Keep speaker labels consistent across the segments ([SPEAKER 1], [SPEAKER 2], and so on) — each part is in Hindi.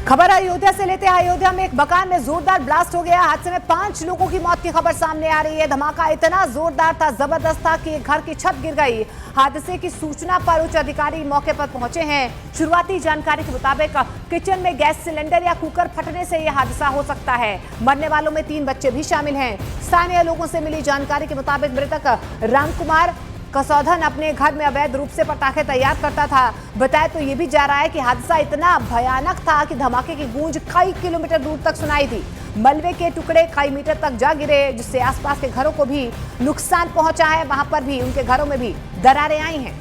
[SPEAKER 1] खबर अयोध्या से लेते हैं। अयोध्या में एक मकान में जोरदार ब्लास्ट हो गया। हादसे में 5 लोगों की मौत की खबर सामने आ रही है। धमाका इतना जोरदार था, जबरदस्त था कि घर की छत गिर गई। हादसे की सूचना पर उच्च अधिकारी मौके पर पहुंचे हैं। शुरुआती जानकारी के मुताबिक किचन में गैस सिलेंडर या कुकर फटने से यह हादसा हो सकता है। मरने वालों में 3 बच्चे भी शामिल हैं। स्थानीय लोगों से मिली जानकारी के मुताबिक मृतक रामकुमार कसौधन अपने घर में अवैध रूप से पटाखे तैयार करता था। बताया तो ये भी जा रहा है कि हादसा इतना भयानक था कि धमाके की गूंज कई किलोमीटर दूर तक सुनाई थी। मलबे के टुकड़े कई मीटर तक जा गिरे, जिससे आसपास के घरों को भी नुकसान पहुंचा है। वहां पर भी उनके घरों में भी दरारें आई हैं।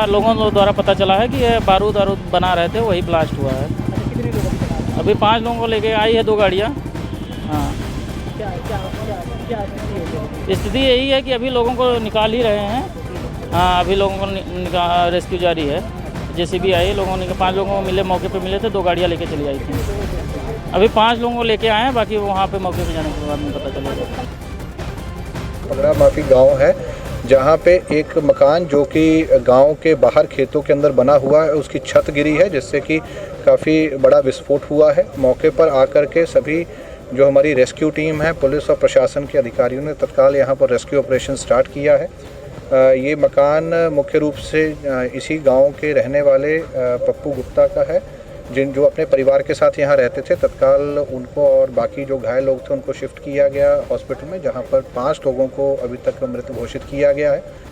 [SPEAKER 2] लोगों द्वारा पता चला है कि ये बारूद बना रहे थे, वही ब्लास्ट हुआ है। अभी 5 लोगों को लेके आई है 2 गाड़ियाँ। हाँ, क्या स्थिति यही है कि अभी लोगों को निकाल ही रहे हैं। हाँ, अभी लोगों को रेस्क्यू जारी है। जेसीबी आई, लोगों ने 5 लोगों को मिले, मौके पे मिले थे। 2 गाड़ियाँ लेके चली आई थी। अभी 5 लोगों को लेके आए हैं, बाकी वहाँ पे मौके पे जाने के बाद में पता चलेगा।
[SPEAKER 3] पगड़ा माफी गांव है, जहां पे एक मकान जो कि गांव के बाहर खेतों के अंदर बना हुआ है, उसकी छत गिरी है, जिससे कि काफ़ी बड़ा विस्फोट हुआ है। मौके पर आकर के सभी जो हमारी रेस्क्यू टीम है, पुलिस और प्रशासन के अधिकारियों ने तत्काल यहां पर रेस्क्यू ऑपरेशन स्टार्ट किया है। ये मकान मुख्य रूप से इसी गांव के रहने वाले पप्पू गुप्ता का है, जो अपने परिवार के साथ यहाँ रहते थे। तत्काल उनको और बाकी जो घायल लोग थे उनको शिफ्ट किया गया हॉस्पिटल में, जहाँ पर 5 लोगों को अभी तक मृत घोषित किया गया है।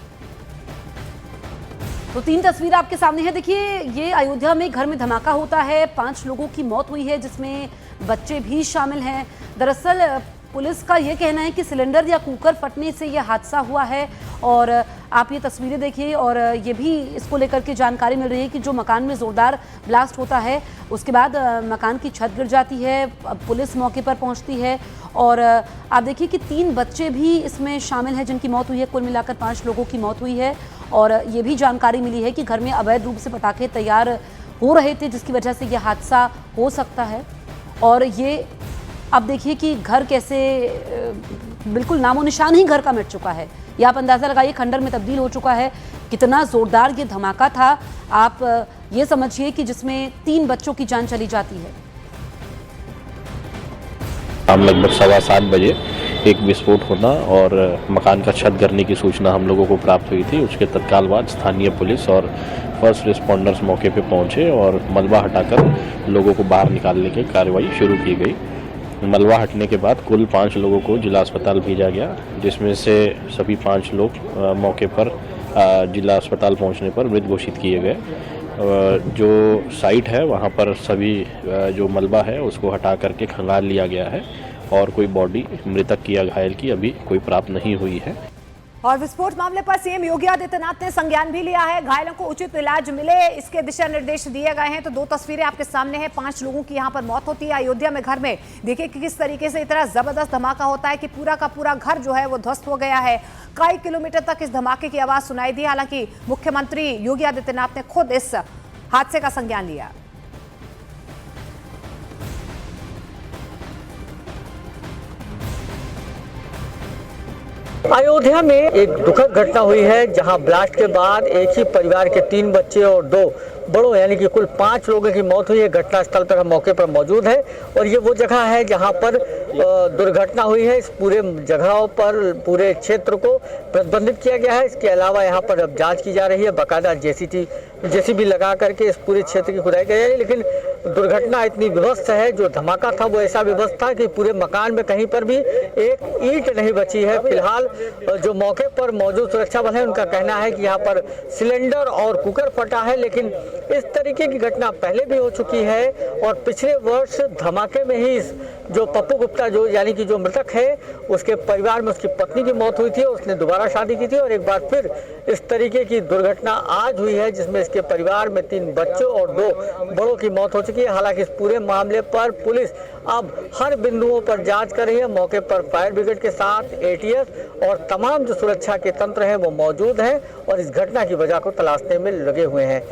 [SPEAKER 4] तो 3 तस्वीर आपके सामने है। देखिए, ये अयोध्या में घर में धमाका होता है। 5 लोगों की मौत हुई है, जिसमें बच्चे भी शामिल हैं। दरअसल पुलिस का ये कहना है कि सिलेंडर या कुकर फटने से यह हादसा हुआ है। और आप ये तस्वीरें देखिए, और ये भी इसको लेकर के जानकारी मिल रही है कि जो मकान में ज़ोरदार ब्लास्ट होता है, उसके बाद मकान की छत गिर जाती है। पुलिस मौके पर पहुंचती है और आप देखिए कि 3 बच्चे भी इसमें शामिल हैं जिनकी मौत हुई है। कुल मिलाकर 5 लोगों की मौत हुई है। और ये भी जानकारी मिली है कि घर में अवैध रूप से पटाखे तैयार हो रहे थे, जिसकी वजह से यह हादसा हो सकता है। और ये अब देखिए कि घर कैसे बिल्कुल नामो निशान ही घर का मिट चुका है। ये आप अंदाज़ा लगाइए, खंडर में तब्दील हो चुका है। कितना ज़ोरदार ये धमाका था, आप ये समझिए कि जिसमें 3 बच्चों की जान चली जाती है।
[SPEAKER 5] शाम लगभग 7:15 बजे एक विस्फोट होना और मकान का छत गिरने की सूचना हम लोगों को प्राप्त हुई थी। उसके तत्काल बाद स्थानीय पुलिस और फर्स्ट रिस्पॉन्डर्स मौके पे पहुंचे और मलबा हटाकर लोगों को बाहर निकालने की कार्रवाई शुरू की गई। मलबा हटने के बाद कुल 5 लोगों को जिला अस्पताल भेजा गया, जिसमें से सभी 5 लोग मौके पर जिला अस्पताल पहुंचने पर मृत घोषित किए गए। जो साइट है वहां पर सभी जो मलबा है उसको हटा करके खंगाल लिया गया है और कोई बॉडी मृतक की या घायल की अभी कोई प्राप्त नहीं हुई है।
[SPEAKER 1] और विस्फोट मामले पर सीएम योगी आदित्यनाथ ने संज्ञान भी लिया है। घायलों को उचित इलाज मिले, इसके दिशा निर्देश दिए गए हैं। तो 2 तस्वीरें आपके सामने हैं। 5 लोगों की यहाँ पर मौत होती है अयोध्या में घर में। देखिए कि किस तरीके से इतना जबरदस्त धमाका होता है कि पूरा का पूरा घर जो है वो ध्वस्त हो गया है। कई किलोमीटर तक इस धमाके की आवाज सुनाई दी। हालांकि मुख्यमंत्री योगी आदित्यनाथ ने खुद इस हादसे का संज्ञान लिया।
[SPEAKER 6] अयोध्या में एक दुखद घटना हुई है, जहां ब्लास्ट के बाद एक ही परिवार के 3 बच्चे और 2 बड़ों यानी कि कुल 5 लोगों की मौत हुई है। घटनास्थल पर हम मौके पर मौजूद है और ये वो जगह है जहां पर दुर्घटना हुई है। इस पूरे जगहों पर पूरे क्षेत्र को प्रतिबंधित किया गया है। इसके अलावा यहाँ पर अब जांच की जा रही है, बाकायदा जेसीबी लगा करके इस पूरे क्षेत्र की खुदाई की जा रही है। लेकिन दुर्घटना इतनी विध्वस्त है, जो धमाका था वो ऐसा विध्वस्त था कि पूरे मकान में कहीं पर भी एक ईंट नहीं बची है। फिलहाल जो मौके पर मौजूद सुरक्षा बल है उनका कहना है कि यहाँ पर सिलेंडर और कुकर फटा है, लेकिन इस तरीके की घटना पहले भी हो चुकी है। और पिछले वर्ष धमाके में ही जो पप्पू गुप्ता जो यानी कि जो मृतक है, उसके परिवार में उसकी पत्नी की मौत हुई थी। उसने दोबारा शादी की थी और एक बार फिर इस तरीके की दुर्घटना आज हुई है, जिसमें इसके परिवार में 3 बच्चों और 2 बड़ों की मौत हो चुकी है। हालांकि इस पूरे मामले पर पुलिस अब हर बिंदुओं पर जांच कर रही है। मौके पर फायर ब्रिगेड के साथ एटीएस और तमाम जो सुरक्षा के तंत्र हैं वो मौजूद हैं और इस घटना की वजह को तलाशने में लगे हुए हैं।